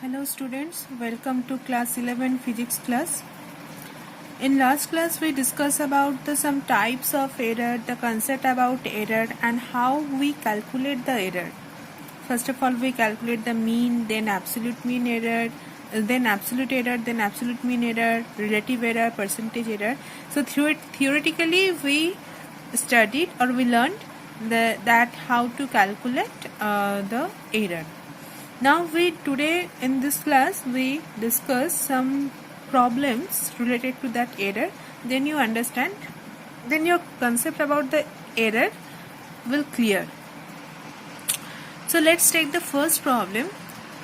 Hello students, welcome to class 11 physics class. In last class we discussed about some types of error, the concept about error and how we calculate the error. First of all we calculate the mean, then absolute mean error, then absolute error, then absolute mean error, relative error, percentage error. So theoretically we studied or we learned that how to calculate the error. Now today in this class we discuss some problems related to that error. Then you understand. Then your concept about the error will clear. So let's take the first problem.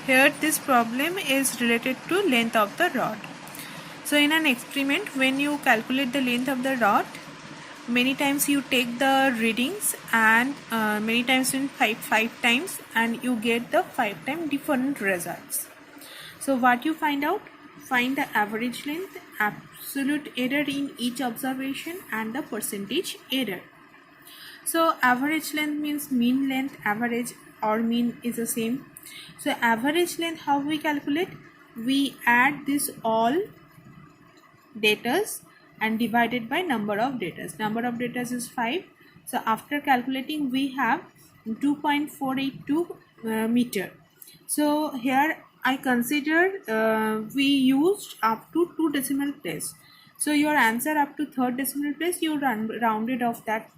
Here this problem is related to length of the rod. So in an experiment, when you calculate the length of the rod, many times you take the readings and many times in five times and you get the 5 times different results. So what you find out? Find the average length, absolute error in each observation and the percentage error. So average length means mean length, average or mean is the same. So average length, how we calculate? We add this all datas and divided by number of datas. Number of datas is 5. So after calculating we have 2.482 meter. So here I consider we used up to 2 decimal place. So your answer up to 3rd decimal place you rounded off that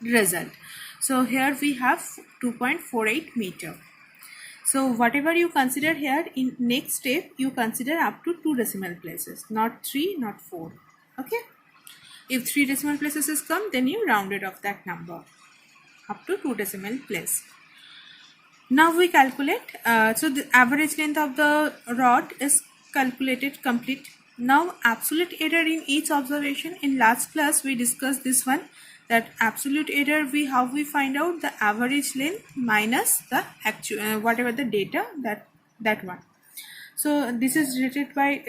result. So here we have 2.48 meter. So whatever you consider here, in next step you consider up to 2 decimal places, not 3, not 4. Okay. If 3 decimal places is come, then you round it off that number up to 2 decimal place. Now we calculate. So the average length of the rod is calculated complete. Now absolute error in each observation. In last class we discussed this one. That absolute error how we find out the average length minus the actual whatever the data that one. So this is written by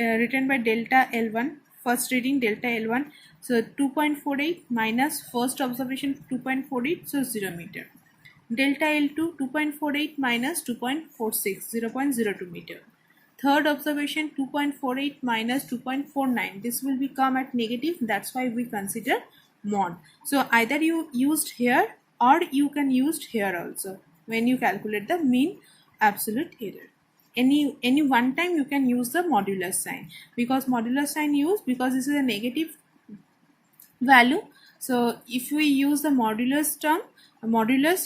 delta L1, first reading delta L1. So 2.48 minus first observation 2.48, so 0 meter. Delta L2 2.48 minus 2.46, 0.02 meter. Third observation 2.48 minus 2.49, this will become at negative, that's why we consider mod. So either you used here or you can use here also when you calculate the mean absolute error. Any one time you can use the modulus sign, because modulus sign used because this is a negative value. So if we use the modulus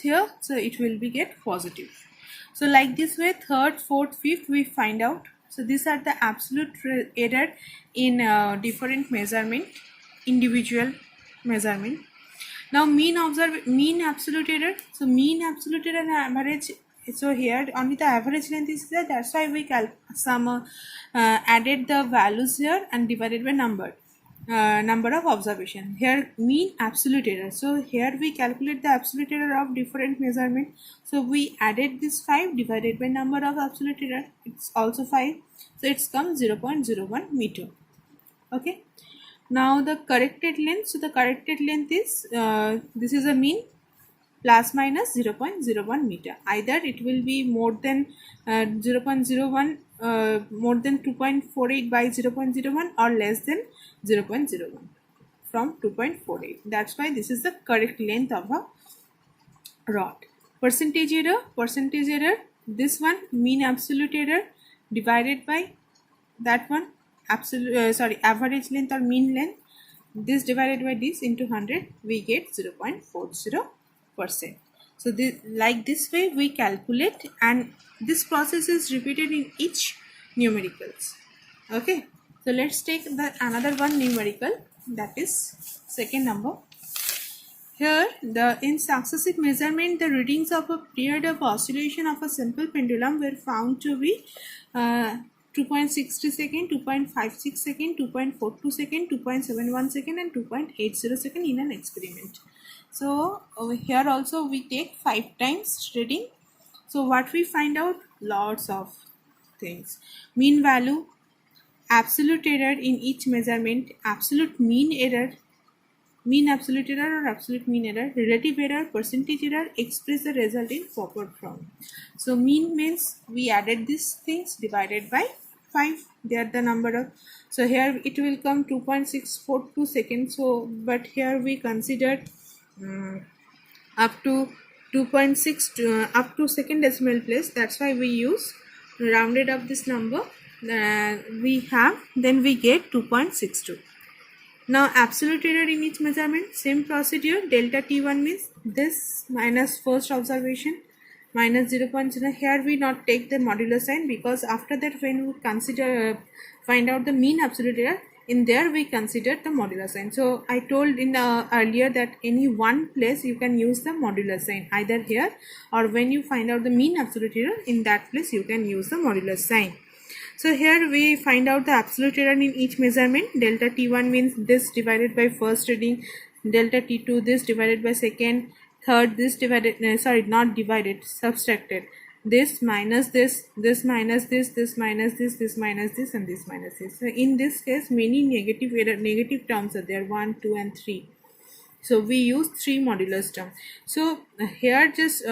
here, so it will be get positive. So like this way, 3rd, 4th, 5th we find out. So these are the absolute error in different measurement, individual measurement. Now mean absolute error. So mean absolute error and average. So here only the average length is there. That's why we added the values here and divided by number of observation. Here mean absolute error. So here we calculate the absolute error of different measurement. So we added this 5 divided by number of absolute error. It's also 5. So it's come 0.01 meter. Okay. Now the corrected length. So the corrected length is this is a mean plus minus 0.01 meter. Either it will be more than 0.01 more than 2.48 by 0.01 or less than 0.01 from 2.48. That's why this is the correct length of a rod. Percentage error. This one mean absolute error divided by that one average length or mean length, this divided by this into 100 we get 0.40%. So like this way we calculate, and this process is repeated in each numericals. Okay, so let's take another one numerical, that is second number. Here in successive measurement, the readings of a period of oscillation of a simple pendulum were found to be 2.60 second, 2.56 second, 2.42 second, 2.71 second and 2.80 second in an experiment. So over here also we take 5 times reading. So what we find out? Lots of things. Mean value, absolute error in each measurement, absolute mean error, mean absolute error or absolute mean error, relative error, percentage error, express the result in proper form. So mean means we added these things divided by 5. They are the number of, so here it will come 2.642 seconds. So but here we considered up to 2.6 up to second decimal place. That's why we use rounded up this number. We have, then we get 2.62. Now absolute error in each measurement, same procedure. Delta T1 means this minus first observation minus 0.0. Here we not take the modular sign, because after that when we consider find out the mean absolute error, in there we consider the modular sign. So I told in earlier that any one place you can use the modular sign, either here or when you find out the mean absolute error, in that place you can use the modular sign. So here we find out the absolute error in each measurement. Delta T1 means this divided by first reading, delta T2 this divided by second, third this divided, not divided, subtracted, this minus this, this minus this, this minus this, this minus this, and this minus this. So in this case many negative terms are there, 1, 2 and 3. So we use 3 modulus term. So here just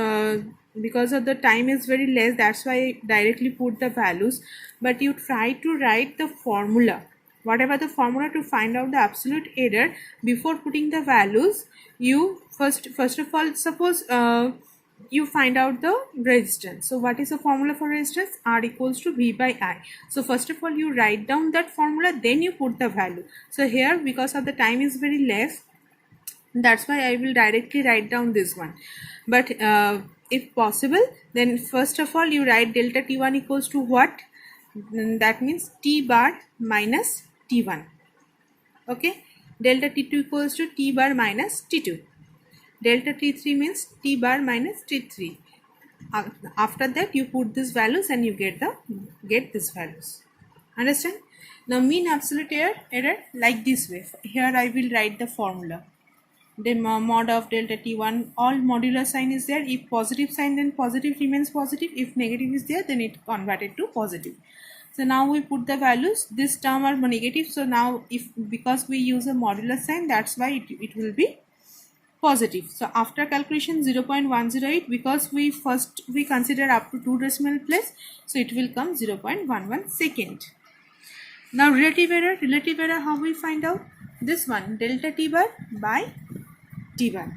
because of the time is very less, that's why I directly put the values, but you try to write the formula, whatever the formula, to find out the absolute error. Before putting the values, you first of all, suppose you find out the resistance. So what is the formula for resistance? R equals to V by I. So first of all you write down that formula, then you put the value. So here because of the time is very less, that's why I will directly write down this one. But if possible, then first of all you write delta T1 equals to what? That means T bar minus T1. Okay, delta T2 equals to T bar minus T2. Delta T3 means T bar minus T3. After that you put these values and you get these values. Understand? Now mean absolute error like this way. Here I will write the formula. The mod of delta T1, all modular sign is there. If positive sign, then positive remains positive. If negative is there, then it converted to positive. So now we put the values. This term are negative. So now because we use a modular sign, that's why it will be positive. So after calculation 0.108, because we consider up to 2 decimal place, so it will come 0.11 second. Now relative error, how we find out? This one, delta T bar by T1.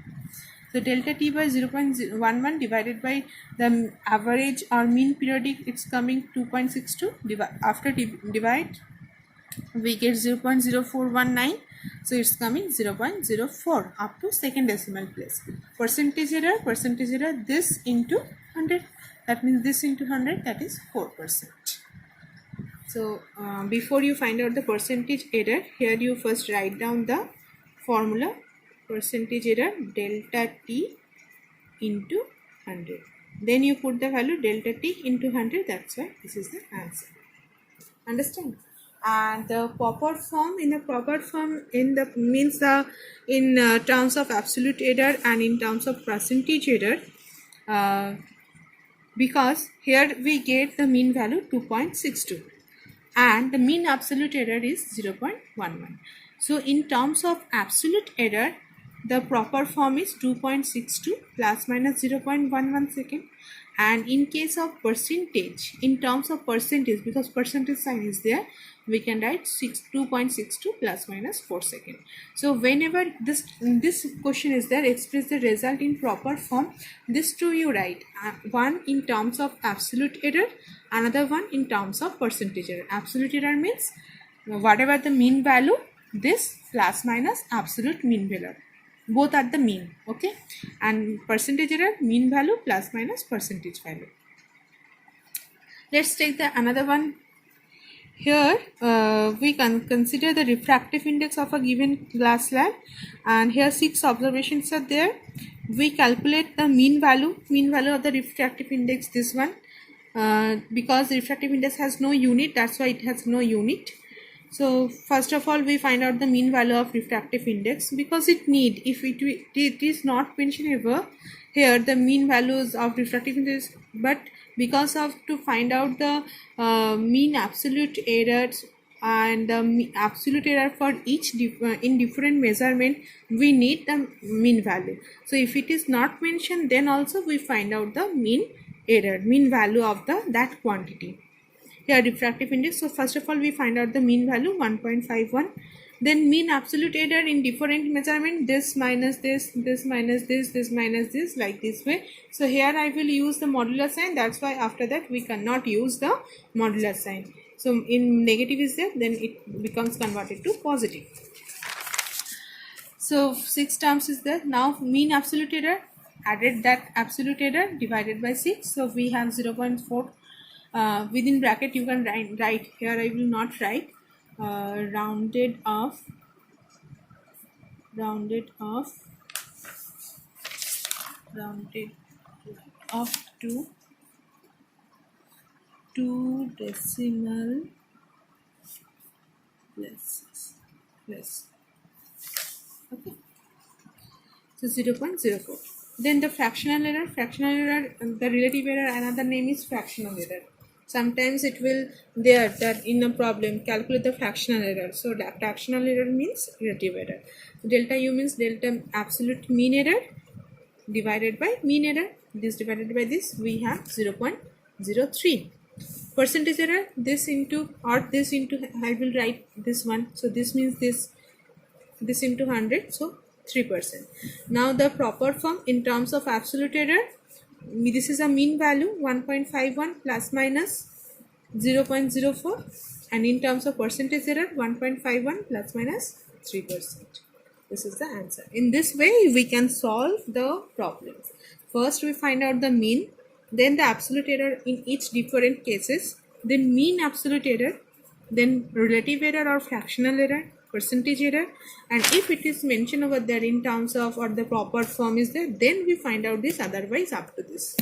So delta T bar 0.11 divided by the average or mean periodic, it's coming 2.62. After divide, we get 0.0419. So it's coming 0.04 up to second decimal place. Percentage error, this into 100. That means this into 100, that is 4%. So before you find out the percentage error, here you first write down the formula. Percentage error delta T into 100. Then you put the value delta T into 100. That's why this is the answer. Understand? And the proper form, in terms of absolute error and in terms of percentage error, because here we get the mean value 2.62 and the mean absolute error is 0.11. So in terms of absolute error, the proper form is 2.62 plus minus 0.11 second. And in case of percentage, in terms of percentage, because percentage sign is there, we can write 2.62 plus minus 4 second. So whenever this question is there, express the result in proper form, this two you write, one in terms of absolute error, another one in terms of percentage error. Absolute error means whatever the mean value, this plus minus absolute mean value, both are the mean. Okay, and percentage error, mean value plus minus percentage value. Let's take the another one. Here we can consider the refractive index of a given glass slab, and here 6 observations are there. We calculate the mean value of the refractive index, this one, because the refractive index has no unit, that's why it has no unit. So first of all we find out the mean value of refractive index, because it need, if it is not mentioned ever here the mean values of refractive index, but because of to find out the mean absolute errors and the absolute error for each in different measurement we need the mean value. So if it is not mentioned, then also we find out the mean error, mean value of the that quantity. Here refractive index, so first of all we find out the mean value 1.51, then mean absolute error in different measurement, this minus this, this minus this minus this, like this way. So here I will use the modular sign, that's why after that we cannot use the modular sign. So in negative is there, then it becomes converted to positive. So 6 terms is there. Now mean absolute error, added that absolute error divided by 6, so we have 0.4. Within bracket you can write here, I will not write, rounded off to 2 decimal places. Okay, so 0.04. Then the fractional error, the relative error, another name is fractional error. Sometimes it will there that in a problem calculate the fractional error. So that fractional error means relative error. Delta U means delta absolute mean error divided by mean error. This divided by this, we have 0.03. Percentage error, this into or this into, I will write this one. So this means this into 100, so 3%. Now the proper form in terms of absolute error, this is a mean value 1.51 plus minus 0.04, and in terms of percentage error 1.51 plus minus 3%. This is the answer. In this way we can solve the problem. First we find out the mean, then the absolute error in each different cases, then mean absolute error, then relative error or fractional error, percentage error, and if it is mentioned over there in terms of or the proper form is there, then we find out this, otherwise up to this.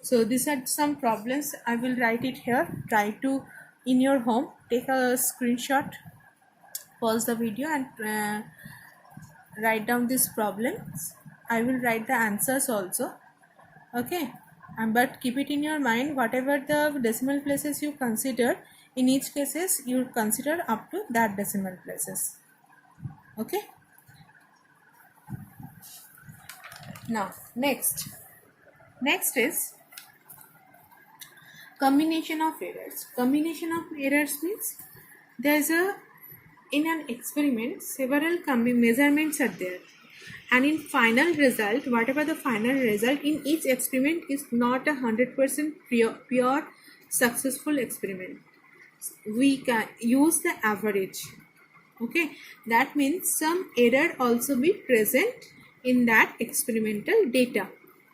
So these are some problems. I will write it here. Try to in your home take a screenshot, pause the video and write down these problems. I will write the answers also. Okay, but keep it in your mind, whatever the decimal places you consider, in each cases you consider up to that decimal places. Okay, now next is combination of errors. Combination of errors means there is in an experiment several measurements are there, and in final result, whatever the final result in each experiment is not 100% pure successful experiment. We can use the average. Okay, that means some error also be present in that experimental data.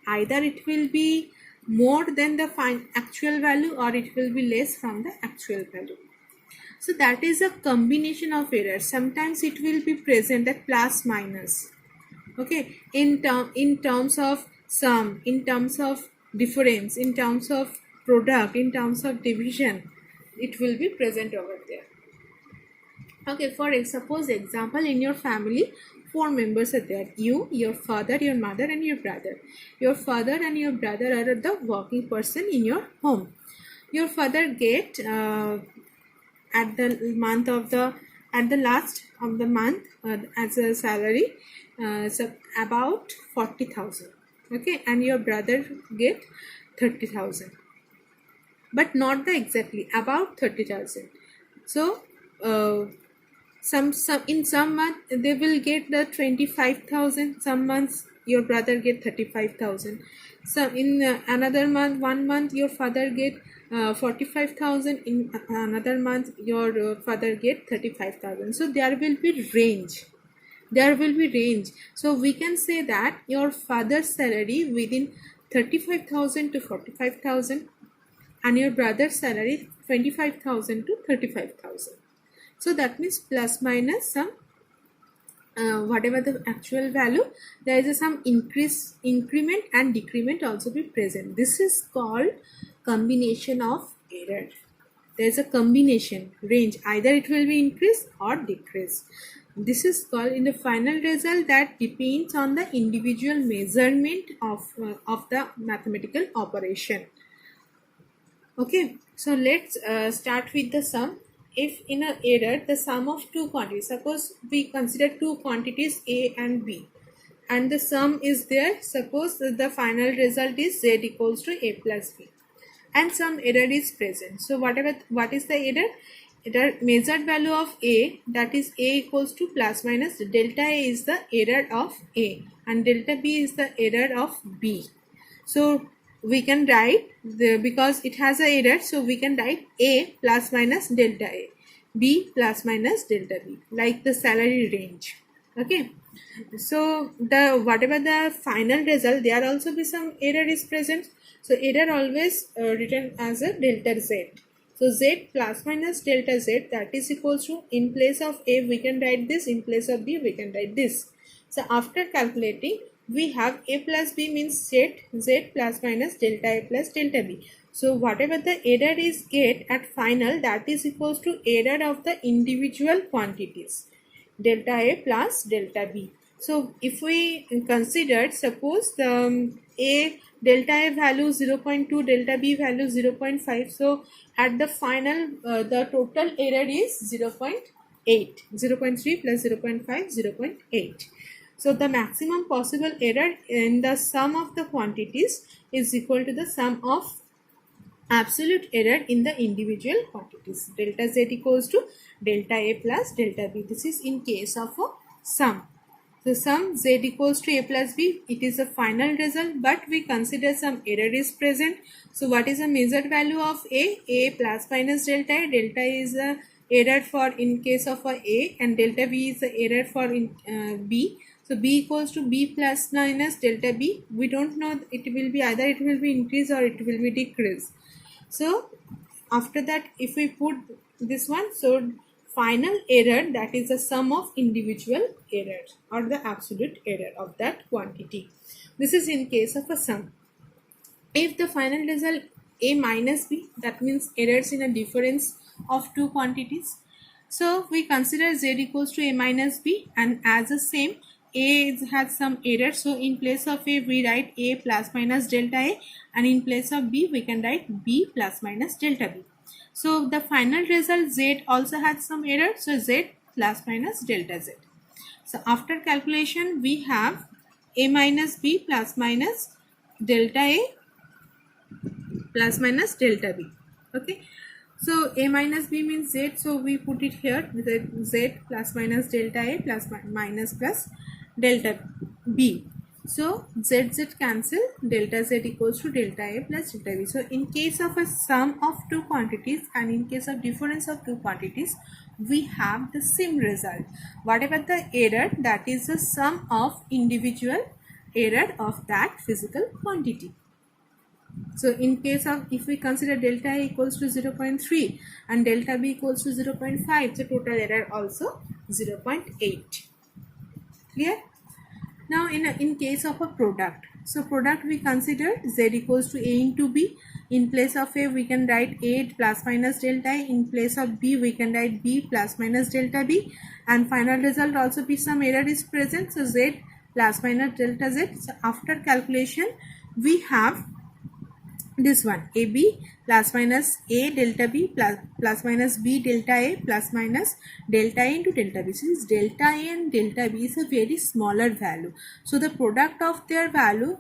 Either it will be more than the actual value or it will be less from the actual value. So that is a combination of errors. Sometimes it will be present at plus minus. Okay, in terms of sum, in terms of difference, in terms of product, in terms of division, it will be present over there. Okay, for suppose example, in your family 4 members are there, you, your father, your mother and your brother. Your father and your brother are the working person in your home. Your father get at the last of the month as a salary, so about 40,000. Okay, and your brother get 30,000, but not the exactly, about 30,000. So some in some month they will get the 25,000. Some months your brother get 35,000. So in another month, one month your father get 45,000. In another month your father get 35,000. So there will be range. So we can say that your father's salary within 35,000 to 45,000, and your brother's salary 25,000 to 35,000. So that means plus minus some whatever the actual value, there is some increment and decrement also be present. This is called combination of error. There is a combination range, either it will be increase or decrease. This is called in the final result that depends on the individual measurement of the mathematical operation. Okay, so let's start with the sum. if in a error the sum of two quantities, suppose we consider two quantities A and B, and the sum is there, suppose the final result is Z equals to A plus B, and some error is present. So what is the error? Error measured value of A, that is A equals to plus minus delta A is the error of A and delta B is the error of B. So we can write because it has a error, so we can write A plus minus delta A, B plus minus delta B, like the salary range. Okay, so the whatever the final result, there also be some error is present. So error always written as a delta Z. So Z plus minus delta Z, that is equals to, in place of A we can write this, in place of B we can write this. So after calculating, we have A plus B means Z plus minus delta A plus delta B. So whatever the error is get at final, that is equals to error of the individual quantities, delta A plus delta B. So if we consider, suppose the A delta A value 0.2, delta B value 0.5, so at the final the total error is 0.8, 0.3 plus 0.5, 0.8. So the maximum possible error in the sum of the quantities is equal to the sum of absolute error in the individual quantities. Delta Z equals to delta A plus delta B. This is in case of a sum. So sum Z equals to A plus B, it is a final result, but we consider some error is present. So what is the measured value of A? A plus minus delta A. Delta is a error for in case of A and delta B is the error for in B. So B equals to B plus minus delta B. We don't know, it will be either it will be increase or it will be decrease. So after that, if we put this one, so final error, that is the sum of individual errors or the absolute error of that quantity. This is in case of a sum. If the final result A minus B, that means errors in a difference of two quantities. So we consider Z equals to A minus B, and as the same, A has some error, so in place of A we write A plus minus delta A, and in place of B we can write B plus minus delta B. So the final result Z also had some error, so Z plus minus delta Z. So after calculation we have A minus B plus minus delta A plus minus delta B. Okay, so A minus B means Z, so we put it here with Z plus minus delta A plus minus plus delta B. So Z cancel, delta Z equals to delta A plus delta B. So in case of a sum of two quantities and in case of difference of two quantities, we have the same result. Whatever the error, that is the sum of individual error of that physical quantity. So in case of, if we consider delta A equals to 0.3 and delta B equals to 0.5, the total error also 0.8. Clear? Now in case of a product, so product we consider Z equals to A into B. In place of A we can write A plus minus delta A. In place of B we can write B plus minus delta B, and final result also be some error is present, so Z plus minus delta Z. So after calculation we have this one, AB plus minus A delta B plus minus B delta A plus minus delta A into delta B. Since delta A and delta B is a very smaller value, so the product of their value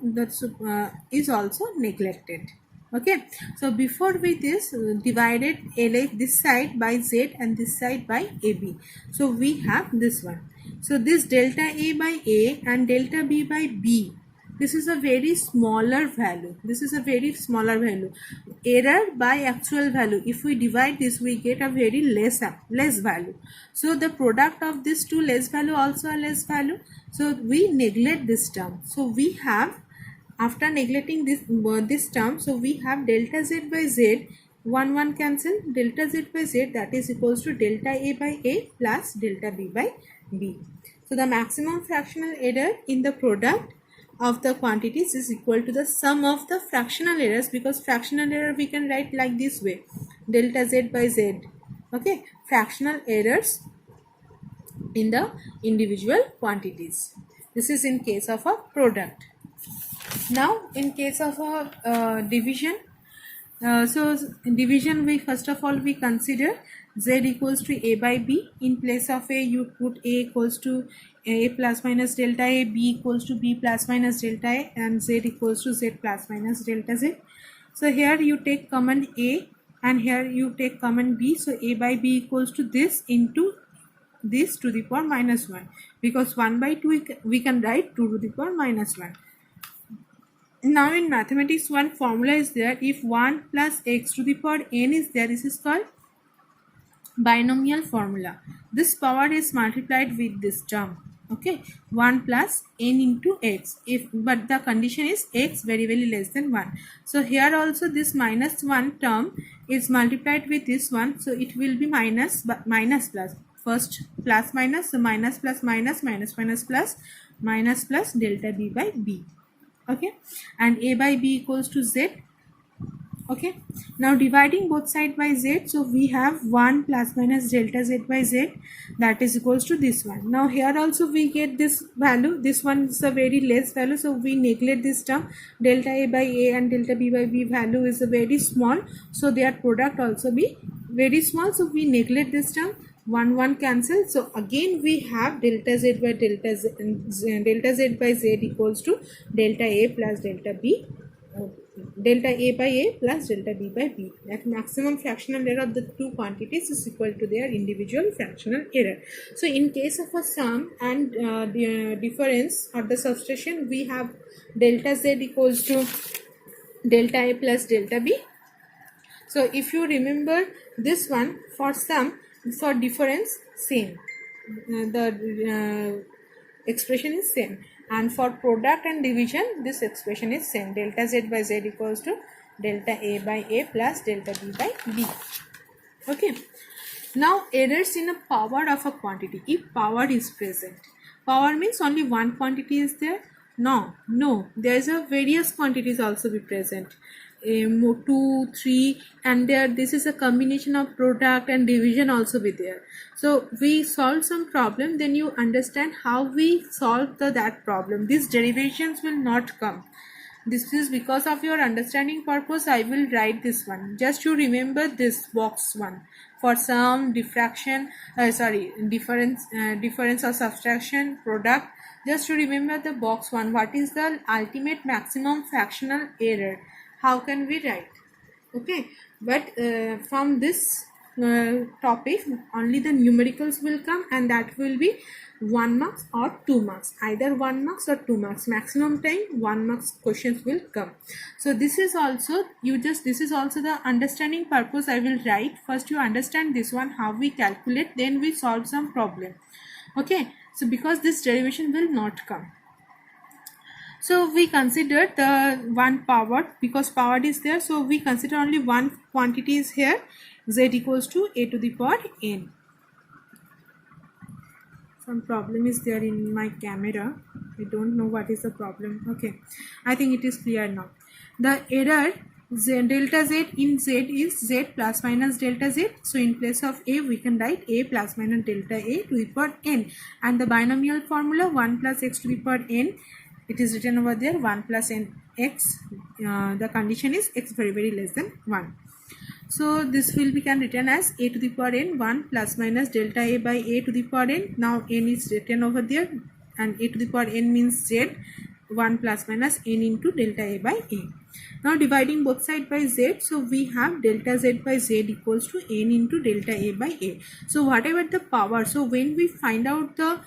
is also neglected. Okay, so before we this divided LA this side by Z and this side by AB, so we have this one. So this delta A by A and delta B by B, this is a very smaller value. This is a very smaller value. Error by actual value, if we divide this we get a very less value. So the product of these two less value also a less value, so we neglect this term. So we have, after neglecting this term, so we have delta Z by Z, 1 cancel, delta Z by Z, that is equals to delta A by A plus delta B by B. So the maximum fractional error in the product of the quantities is equal to the sum of the fractional errors, because fractional error we can write like this way, delta Z by Z. Okay, fractional errors in the individual quantities. This is in case of a product. Now in case of a division, So division, we first of all we consider z equals to a by b. In place of a, you put a equals to a plus minus delta a, b equals to b plus minus delta a, and z equals to z plus minus delta z. So here you take common a and here you take common b. So a by b equals to this into this to the power minus 1, because 1 by 2 we can write 2 to the power minus 1. Now in mathematics, one formula is there. If 1 plus x to the power n is there, this is called binomial formula. This power is multiplied with this term. Okay, 1 plus n into x. But the condition is x very less than 1. So here also this minus 1 term is multiplied with this one. So it will be minus, but minus plus. First plus minus, so minus plus minus, minus minus plus, minus plus delta b by b. Okay, and a by b equals to z. Okay, now dividing both side by z, so we have 1 plus minus delta z by z, that is equals to this one. Now here also we get this value, this one is a very less value, so we neglect this term. Delta a by a and delta b by b value is a very small, so their product also be very small, so we neglect this term. 1 cancel, so again we have delta z by delta z by z equals to delta a plus delta b, delta a by a plus delta b by b. That maximum fractional error of the two quantities is equal to their individual fractional error. So in case of a sum and the difference or the subtraction, we have delta z equals to delta a plus delta b. So if you remember this one, for sum, for difference same, the expression is same, and for product and division this expression is same. Delta z by z equals to delta a by a plus delta b by b. Okay, now errors in a power of a quantity. If power is present, power means only one quantity is there? No, there is a various quantities also be present. 2, 3, and there this is a combination of product and division also be there. So we solve some problem, then you understand how we solve that problem. These derivations will not come. This is because of your understanding purpose. I will write this one. Just you remember this box one. For sum, difference or subtraction, product. Just you remember the box one. What is the ultimate maximum fractional error? How can we write? Okay, but from this topic only the numericals will come, and that will be 1 marks or 2 marks, either 1 marks or 2 marks. Maximum time 1 marks questions will come. So this is also this is also the understanding purpose. I will write first. You understand this one, how we calculate, then we solve some problem. Okay, so because this derivation will not come. So we consider the one power, because power is there, so we consider only one quantity is here, z equals to a to the power n. Some problem is there in my camera. I don't know what is the problem. Okay, I think it is clear now. The error delta z in z is z plus minus delta z. So in place of a we can write a plus minus delta a to the power n, and the binomial formula 1 plus x to the power n. It is written over there 1 plus n x. The condition is x very less than 1. So this will be written as a to the power n 1 plus minus delta a by a to the power n. Now n is written over there, and a to the power n means z, 1 plus minus n into delta a by a. Now dividing both side by z, so we have delta z by z equals to n into delta a by a. So whatever the power, so when we find out the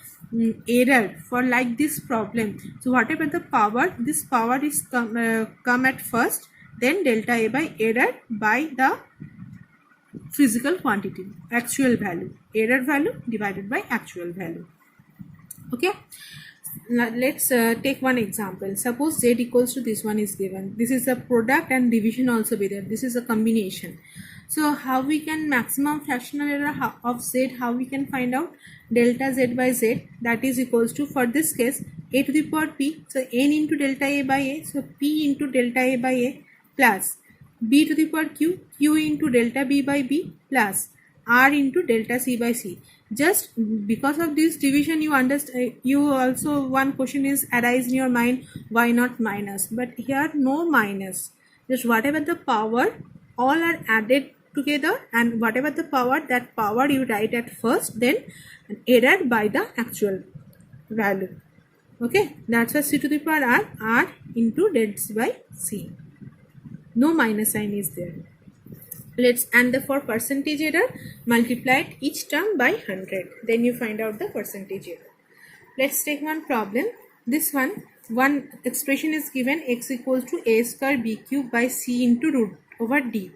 error for like this problem, so whatever the power, this power is come at first, then delta a by error by the physical quantity, actual value, error value divided by actual value. Okay, now let's take one example. Suppose z equals to this one is given. This is a product and division also be there. This is a combination. So how we can maximum fractional error of z, how we can find out? Delta z by z, that is equals to, for this case, a to the power p, so n into delta a by a, so p into delta a by a, plus b to the power q, q into delta b by b, plus r into delta c by c. Just because of this division, you understand, you also, one question is arise in your mind, why not minus? But here no minus, just whatever the power, all are added together, and whatever the power, that power you write at first, then error by the actual value. Okay, that's why c to the power r into del c by c. No minus sign is there. Let's, and the for percentage error, multiply each term by 100. Then you find out the percentage error. Let's take one problem. This one expression is given, x equals to a square b cube by c into root over d.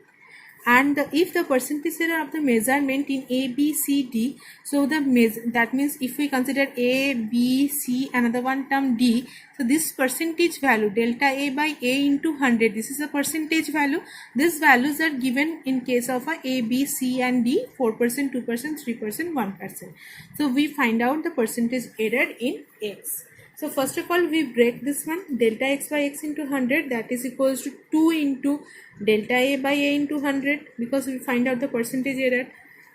And if the percentage error of the measurement in a b c d, so that means if we consider a b c, another one term d, so this percentage value delta a by a into 100, this is a percentage value. These values are given in case of a b c and d, 4%, 2%, 3%, 1%. So we find out the percentage error in x. So first of all, we break this one, delta x by x into 100, that is equals to 2 into delta a by a into 100, because we find out the percentage error.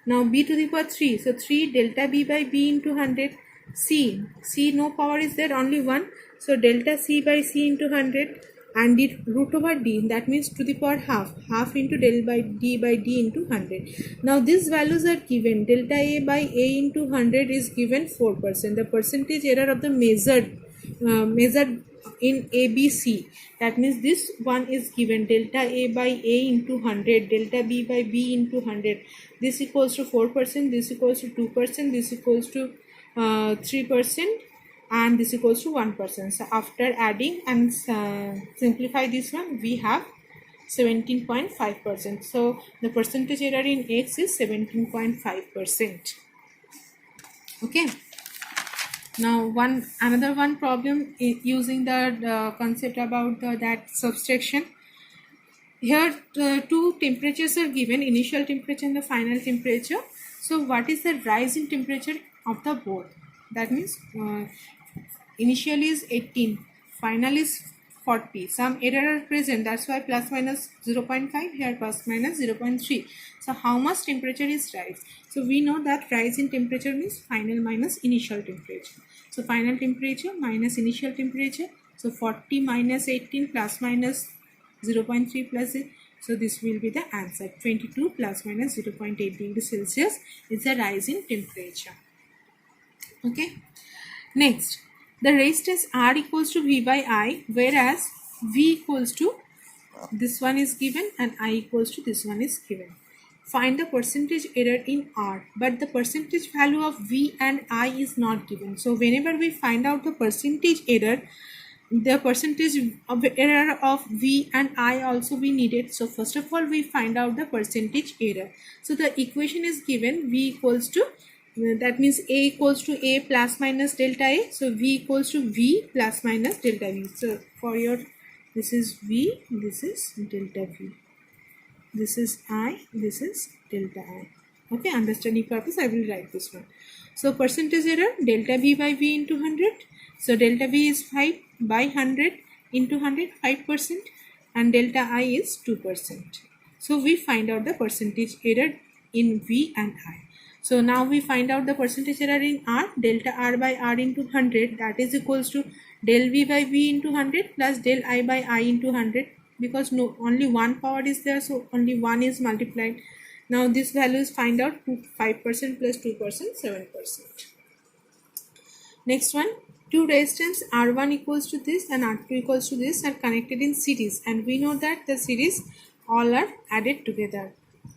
Now b to the power 3, so 3 delta b by b into 100. C no power is there, only 1, so delta c by c into 100, and the root over d, that means to the power half into del by d into 100. Now these values are given, delta a by a into 100 is given 4%. The percentage error of the measured in ABC, that means this one is given, delta a by a into 100, delta b by b into 100, this equals to 4%, this equals to 2%, this equals to 3%, and this equals to 1%. So after adding and simplify this one, we have 17.5%. So the percentage error in x is 17.5%. Okay. Now another one problem using the concept about that subtraction. Here two temperatures are given, initial temperature and the final temperature. So what is the rise in temperature of the both? That means initial is 18, final is 40. Some error are present, that's why plus minus 0.5, here plus minus 0.3. So how much temperature is rise? So we know that rise in temperature means final minus initial temperature. So final temperature minus initial temperature. So 40 minus 18 plus minus 0.3 plus 8. So this will be the answer. 22 plus minus 0.8 degree Celsius is the rise in temperature. Okay. Next, the resistance R equals to V by I, whereas V equals to this one is given and I equals to this one is given. Find the percentage error in R, but the percentage value of V and I is not given. So whenever we find out the percentage error, the percentage of error of V and I also we needed. So first of all, we find out the percentage error. So the equation is given, V equals to, that means A equals to A plus minus delta A. So V equals to V plus minus delta V. So for your, this is V, this is delta V. This is I, this is delta I. Okay, understanding purpose, I will write this one. So percentage error, delta V by V into 100. So delta V is 5 by 100 into 100, 5%, and delta I is 2%. So we find out the percentage error in V and I. So now we find out the percentage error in R, delta R by R into 100, that is equals to del V by V into 100 plus del I by I into 100, because no, only one power is there, so only one is multiplied. Now this value is find out, 5% plus 2%, 7%. Next one, two resistance R1 equals to this and R2 equals to this are connected in series, and we know that the series all are added together.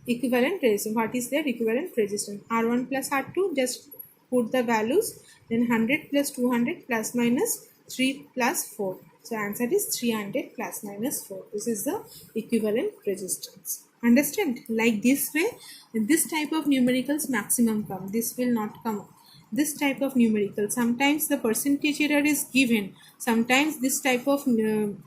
Equivalent resistance, what is their equivalent resistance? R1 plus R2, just put the values, then 100 plus 200 plus minus 3 plus 4. So answer is 300 plus minus 4. This is the equivalent resistance. Understand? Like this way, this type of numericals maximum come. This will not come. This type of numerical, sometimes the percentage error is given, sometimes this type of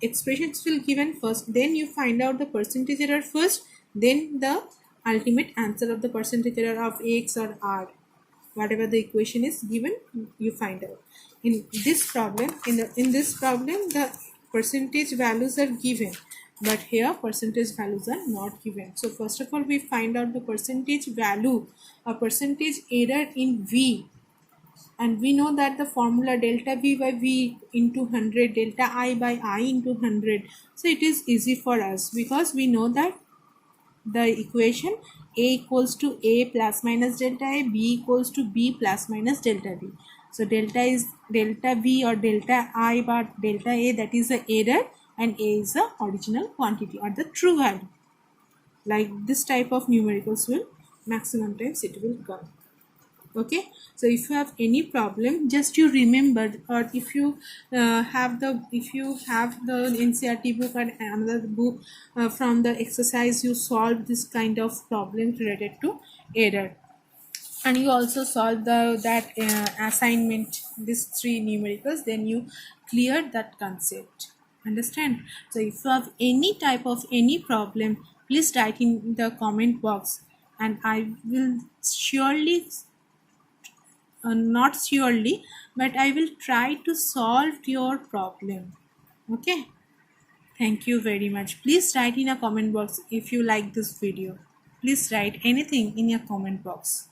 expressions will given first, then you find out the percentage error first, then the ultimate answer of the percentage error of X or R, whatever the equation is given, you find out. In this problem, in this problem, the percentage values are given, but here percentage values are not given. So first of all, we find out the percentage value or percentage error in V, and we know that the formula delta V by V into 100, delta I by I into 100. So it is easy for us because we know that the equation a equals to a plus minus delta a, b equals to b plus minus delta b. So delta is delta v or delta I but delta a, that is the error, and a is the original quantity or the true value. Like this type of numericals will maximum times it will come. Okay, so if you have any problem, just you remember, or if you have the NCERT book or another book, from the exercise you solve this kind of problem related to error, and you also solve that assignment, these three numericals, then you clear that concept. Understand? So if you have any type of any problem, please write in the comment box, and I will surely, not surely, but I will try to solve your problem. Okay, thank you very much. Please write in a comment box if you like this video. Please write anything in your comment box.